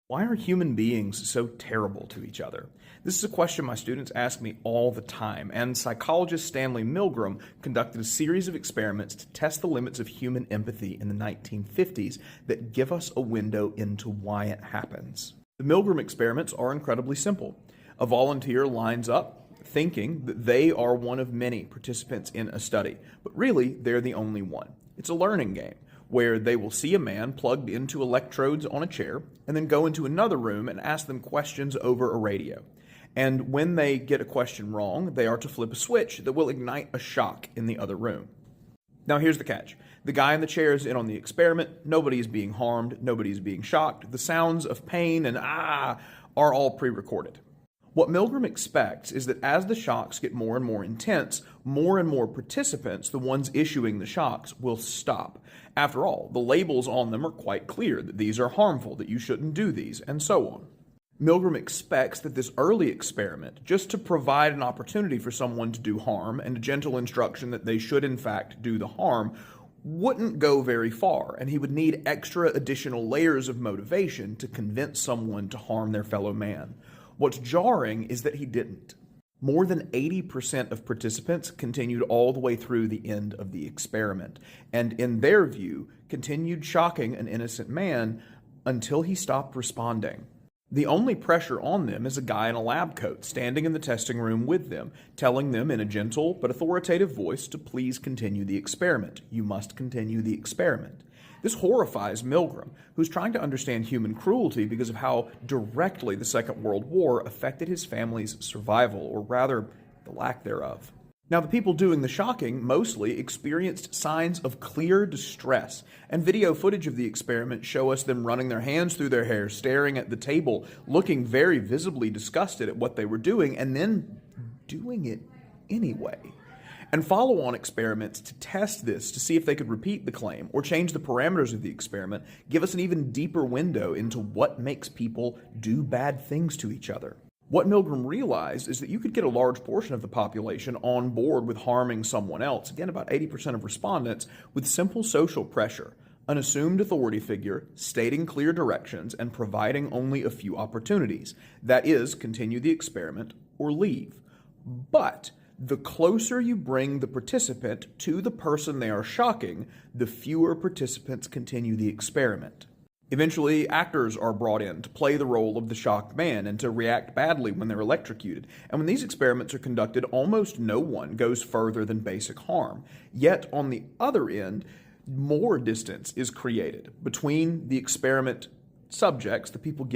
Why are human beings so terrible to each other? This is a question my students ask me all the time, and psychologist Stanley Milgram conducted a series of experiments to test the limits of human empathy in the 1950s that give us a window into why it happens. The Milgram experiments are incredibly simple. A volunteer lines up thinking that they are one of many participants in a study, but really they're the only one. It's a learning game where they will see a man plugged into electrodes on a chair and then go into another room and ask them questions over a radio. And when they get a question wrong, they are to flip a switch that will ignite a shock in the other room. Now here's the catch. The guy in the chair is in on the experiment. Nobody is being harmed. Nobody is being shocked. The sounds of pain and are all pre-recorded. What Milgram expects is that as the shocks get more and more intense, more and more participants, the ones issuing the shocks, will stop. After all, the labels on them are quite clear that these are harmful, that you shouldn't do these, and so on. Milgram expects that this early experiment, just to provide an opportunity for someone to do harm and a gentle instruction that they should in fact do the harm, wouldn't go very far, and he would need extra additional layers of motivation to convince someone to harm their fellow man. What's jarring is that he didn't. More than 80% of participants continued all the way through the end of the experiment, and in their view, continued shocking an innocent man until he stopped responding. The only pressure on them is a guy in a lab coat standing in the testing room with them, telling them in a gentle but authoritative voice to please continue the experiment. You must continue the experiment. This horrifies Milgram, who's trying to understand human cruelty because of how directly the Second World War affected his family's survival, or rather, the lack thereof. Now, the people doing the shocking mostly experienced signs of clear distress, and video footage of the experiment show us them running their hands through their hair, staring at the table, looking very visibly disgusted at what they were doing, and then doing it anyway. And follow-on experiments to test this to see if they could repeat the claim or change the parameters of the experiment give us an even deeper window into what makes people do bad things to each other. What Milgram realized is that you could get a large portion of the population on board with harming someone else, again about 80% of respondents, with simple social pressure, an assumed authority figure, stating clear directions, and providing only a few opportunities. That is, continue the experiment or leave. But the closer you bring the participant to the person they are shocking, the fewer participants continue the experiment. Eventually, actors are brought in to play the role of the shocked man and to react badly when they're electrocuted. And when these experiments are conducted, almost no one goes further than basic harm. Yet, on the other end, more distance is created between the experiment subjects, the people